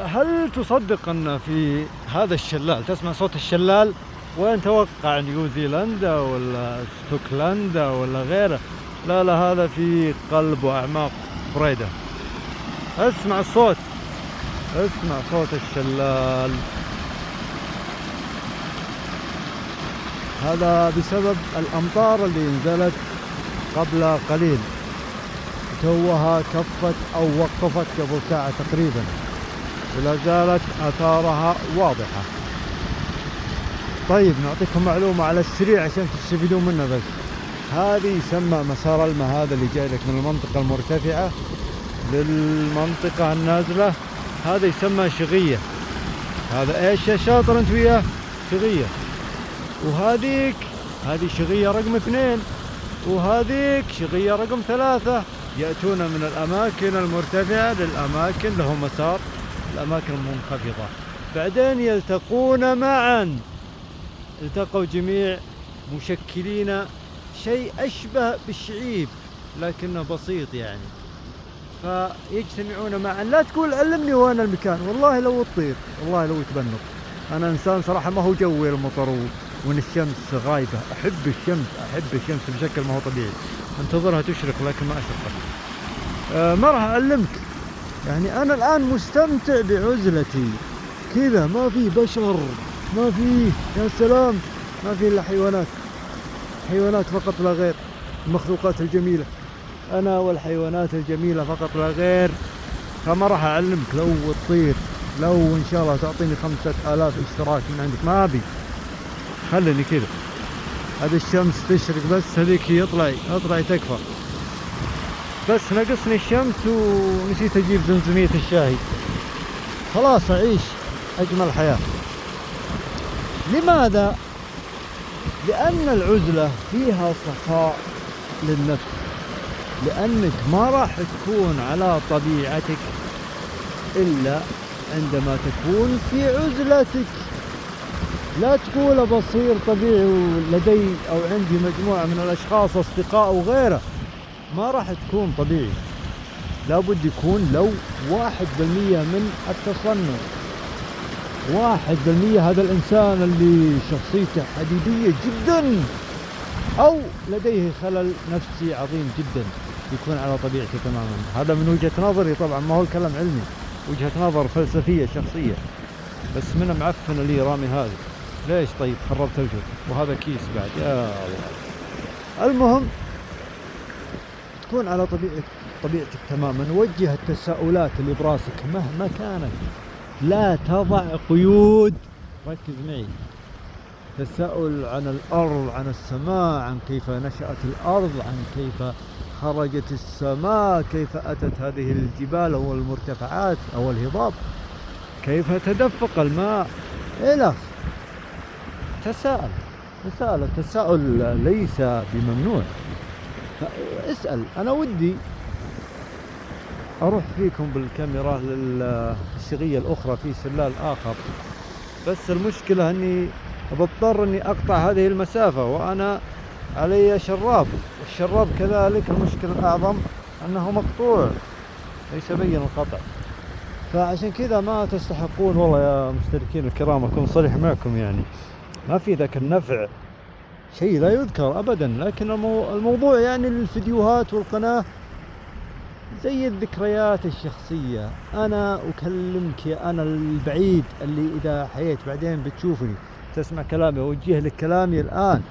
هل تصدق أن في هذا الشلال تسمع صوت الشلال؟ وين توقع نيوزيلندا ولا اسكتلندا ولا غيره؟ لا لا، هذا في قلب وأعماق بريدة. اسمع الصوت، اسمع صوت الشلال. هذا بسبب الأمطار اللي نزلت قبل قليل، توها كفت أو وقفت قبل ساعة تقريبا، ولا زالت آثارها واضحة. طيب نعطيكم معلومة على السريع عشان تستفيدون منها. بس هذه يسمى مسار الماء، هذا اللي جاي لك من المنطقة المرتفعة للمنطقة النازلة، هذا يسمى شغية. هذا ايش يا شاطر انت وياه؟ شغية. وهذيك هذه شغية رقم 2، وهذيك شغية رقم 3. يأتون من الأماكن المرتفعة للأماكن لهم مسار الأماكن المنخفضة، بعدين يلتقون معا. التقوا جميع مشكلين شيء أشبه بالشعيب لكنه بسيط يعني، فيجتمعون معا. لا تقول علمني وين المكان، والله لو تطير، والله لو تبنط. أنا إنسان صراحة ما هو جوي المطر وإن الشمس غايبة. أحب الشمس، أحب الشمس بشكل ما هو طبيعي، انتظرها تشرق لكن ما أشرقت. ما راح أعلمك يعني. أنا الآن مستمتع بعزلتي كذا، ما في بشر، ما في، يا سلام، ما في إلا حيوانات، حيوانات فقط لا غير، المخلوقات الجميلة، أنا والحيوانات الجميلة فقط لا غير. فما راح أعلمك لو تطير، لو إن شاء الله تعطيني 5000 اشتراك من عندك ما أبي، خليني كذا. هذه الشمس تشرق بس، هذيك اطلعي تكفى. بس نقصني الشمس ونسيت أجيب زمزمية الشاي. خلاص أعيش أجمل حياة. لماذا؟ لأن العزلة فيها صفاء للنفس، لأنك ما راح تكون على طبيعتك إلا عندما تكون في عزلتك. لا تقول بصير طبيعي ولدي أو عندي مجموعة من الأشخاص أصدقاء وغيره، ما راح تكون طبيعي. لابد يكون لو 1% من التصنع، 1%. هذا الإنسان اللي شخصيته حديدية جدا أو لديه خلل نفسي عظيم جدا يكون على طبيعته تماما. هذا من وجهة نظري طبعا، ما هو الكلام علمي، وجهة نظر فلسفية شخصية. بس من معفن لي رامي هذا ليش؟ طيب خربت الجو، وهذا كيس بعد يا الله. المهم تكون على طبيعتك تماما. وجه التساؤلات اللي براسك مهما كانت، لا تضع قيود. ركز معي. تساؤل عن الأرض، عن السماء، عن كيف نشأت الأرض، عن كيف خرجت السماء، كيف أتت هذه الجبال أو المرتفعات أو الهضاب، كيف تدفق الماء إلى. تساءل. التساؤل ليس بممنوع. اسأل. أنا ودي أروح فيكم بالكاميرا للشغية الأخرى في شلال آخر، بس المشكلة أني بضطر أني أقطع هذه المسافة وأنا علي شراب، والشراب كذلك المشكلة الأعظم أنه مقطوع، ليس بين القطع. فعشان كذا ما تستحقون والله يا مشتركين الكرام، أكون صريح معكم يعني، ما في ذاك النفع، شيء لا يذكر أبدا. لكن الموضوع يعني الفيديوهات والقناة زي الذكريات الشخصية. أنا أكلمك يا أنا البعيد اللي إذا حييت بعدين بتشوفني تسمع كلامي، أوجه لك كلامي الآن.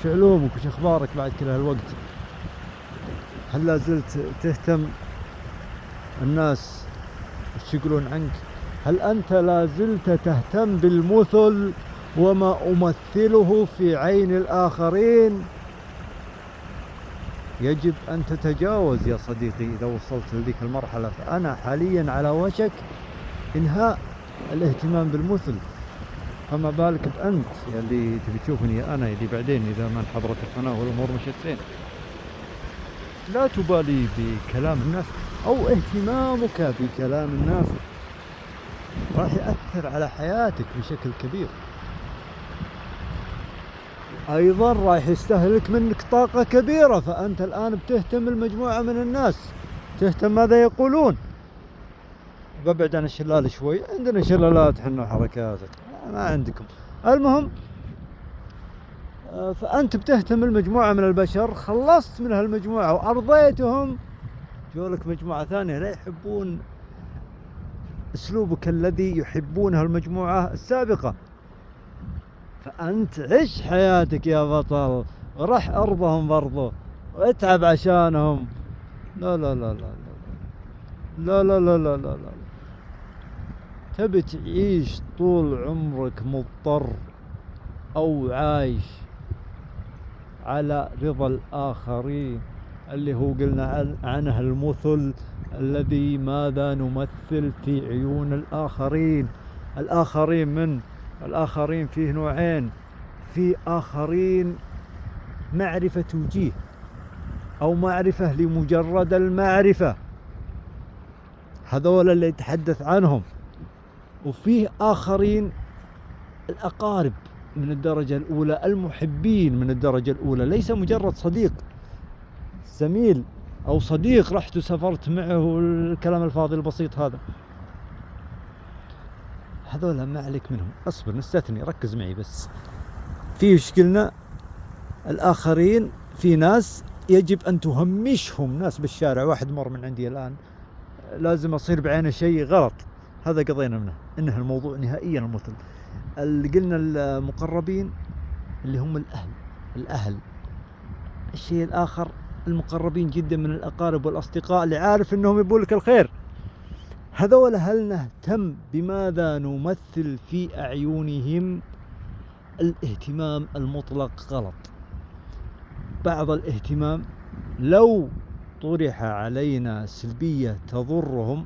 شو علومك وش أخبارك بعد كل هالوقت؟ هل لا زلت تهتم الناس وش يقولون عنك؟ هل أنت لا زلت تهتم بالمثل وما أمثله في عين الآخرين؟ يجب أن تتجاوز يا صديقي. إذا وصلت لذيك المرحلة، فأنا حاليا على وشك إنهاء الاهتمام بالمثل، فما بالك بأنت اللي تبي تشوفني أنا اللي بعدين إذا ما انحضرت القناة والأمور مشت زين. لا تبالي بكلام الناس أو اهتمامك بكلام الناس راح يأثر على حياتك بشكل كبير. أيضا راح يستهلك منك طاقة كبيرة. فأنت الآن بتهتم المجموعة من الناس، تهتم ماذا يقولون، ببعد عن الشلال شوي. عندنا شلالات حنا وحركات، ما عندكم. المهم فأنت بتهتم المجموعة من البشر، خلصت من هالمجموعة وأرضيتهم، جولك مجموعة ثانية لا يحبون أسلوبك الذي يحبونه المجموعة السابقة. فأنت عش حياتك يا بطل، ورح أرضهم برضو واتعب عشانهم. لا لا لا لا لا لا لا لا لا لا لا. تبي تعيش طول عمرك مضطر أو عايش على رضا الآخرين، اللي هو قلنا عنه المثل الذي ماذا نمثل في عيون الآخرين. الآخرين من الآخرين فيه نوعين، في آخرين معرفة وجيه أو معرفة لمجرد المعرفة، هذول اللي يتحدث عنهم. وفيه آخرين الأقارب من الدرجة الأولى، المحبين من الدرجة الأولى، ليس مجرد صديق زميل أو صديق رحت وسافرت معه الكلام الفاضي البسيط هذا. هذول ما عليك منهم، اصبر نستثني، ركز معي بس. في وش قلنا؟ الآخرين في ناس يجب أن تهمشهم، ناس بالشارع، واحد مر من عندي الآن لازم أصير بعينه شيء غلط، هذا قضينا منه، إنه الموضوع نهائيا المثل. اللي قلنا المقربين اللي هم الأهل. الشيء الآخر المقربين جدا من الأقارب والأصدقاء اللي عارف إنهم يبون لك الخير. هذول هل نهتم بماذا نمثل في أعينهم؟ الاهتمام المطلق غلط. بعض الاهتمام لو طرح علينا سلبية تضرهم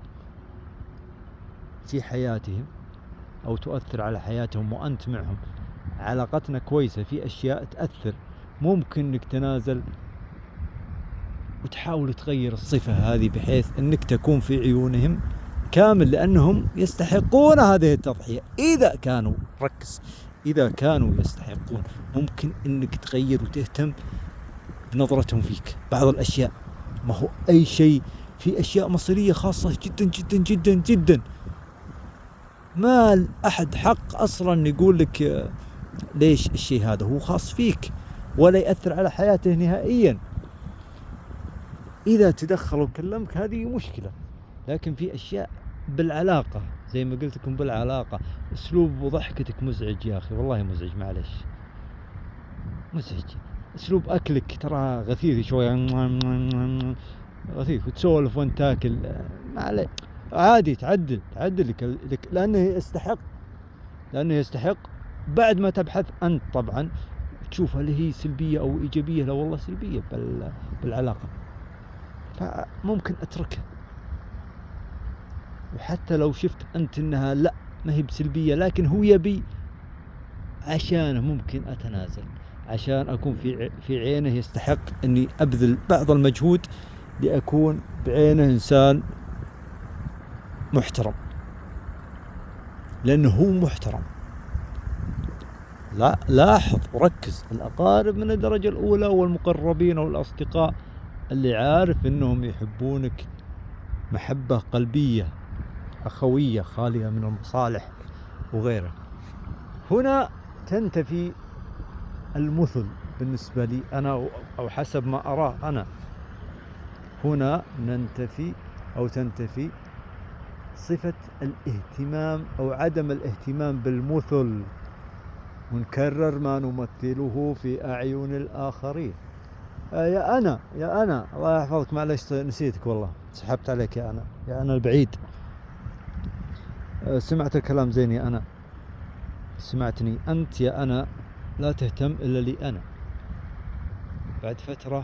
في حياتهم أو تؤثر على حياتهم وأنت معهم، علاقتنا كويسة، في أشياء تأثر، ممكن إنك تنازل وتحاول تغير الصفة هذه بحيث إنك تكون في عيونهم كامل، لأنهم يستحقون هذه التضحية. إذا كانوا، ركز، إذا كانوا يستحقون، ممكن إنك تغير وتهتم بنظرتهم فيك. بعض الأشياء، ما هو أي شيء، في أشياء مصيرية خاصة جدا جدا جدا جدا، ما أحد حق أصلا يقول لك ليش الشيء هذا، هو خاص فيك ولا يأثر على حياته نهائيا. إذا تدخل وكلمك هذه مشكلة، لكن في أشياء بالعلاقة زي ما قلت لكم، بالعلاقة أسلوب ضحكتك مزعج يا أخي، والله مزعج، معلش مزعج. أسلوب أكلك ترى غثيث شوية، غثيث، وتسولف وانت تاكل، ما عليك، عادي، تعدل لك لأنه يستحق. بعد ما تبحث أنت طبعا تشوف هل هي سلبية أو إيجابية. لا والله سلبية بالعلاقة، فممكن أتركها. وحتى لو شفت أنت أنها لا ما هي بسلبية، لكن هو يبي عشانه، ممكن أتنازل عشان أكون في عينه، يستحق أني أبذل بعض المجهود لأكون بعينه إنسان محترم، لأنه هو محترم. لا، لاحظ وركز، الأقارب من الدرجة الأولى والمقربين والأصدقاء اللي عارف أنهم يحبونك محبة قلبية أخوية خالية من المصالح وغيره. هنا تنتفي المثل بالنسبة لي أنا، أو حسب ما أراه أنا. هنا تنتفي صفة الاهتمام أو عدم الاهتمام بالمثل، ونكرر ما نمثله في أعين الآخرين. يا أنا الله يحفظك، معلش نسيتك والله، سحبت عليك يا أنا البعيد. سمعت الكلام زين يا أنا، سمعتني أنت يا أنا، لا تهتم إلا لي أنا. بعد فترة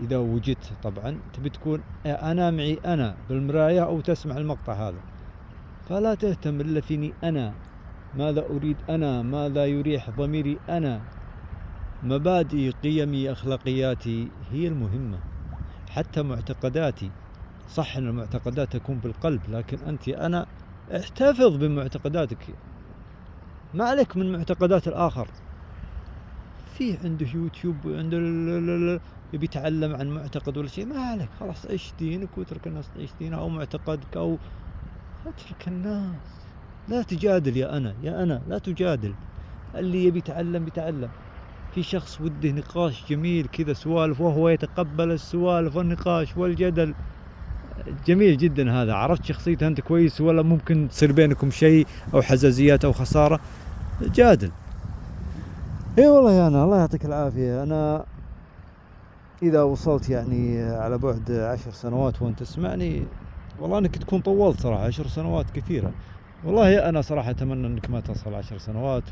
إذا وجدت طبعا تبي تكون أنا معي أنا بالمراية أو تسمع المقطع هذا، فلا تهتم إلا فيني أنا، ماذا أريد أنا، ماذا يريح ضميري أنا، مبادئي، قيمي، أخلاقياتي هي المهمة. حتى معتقداتي، صح أن المعتقدات تكون بالقلب، لكن أنت يا أنا احتفظ بمعتقداتك، ما عليك من معتقدات الآخر. في عنده يوتيوب وعنده يبي يتعلم عن معتقد ولا شيء، ما عليك، خلاص عيش دينك واترك الناس تعيش دينها أو معتقدك، أو اترك الناس، لا تجادل يا أنا لا تجادل. اللي يبي يتعلم يتعلم. في شخص وده نقاش جميل كذا سوالف، وهو يتقبل السوالف والنقاش والجدل. جميل جدا هذا. عرفت شخصيته أنت كويس، ولا ممكن تصير بينكم شيء أو حزازيات أو خسارة، جادل. اي والله يا أنا، الله يعطيك العافية. أنا إذا وصلت يعني على بعد 10 سنوات وأنت تسمعني، والله أنك تكون طولت صراحة. 10 سنوات كثيرة والله. أنا صراحة أتمنى أنك ما تصل 10 سنوات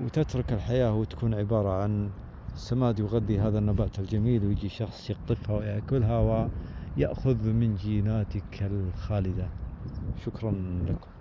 وتترك الحياة وتكون عبارة عن سماد يغذي هذا النبات الجميل، ويجي شخص يقطفها ويأكلها ويأخذ من جيناتك الخالدة. شكرا لكم.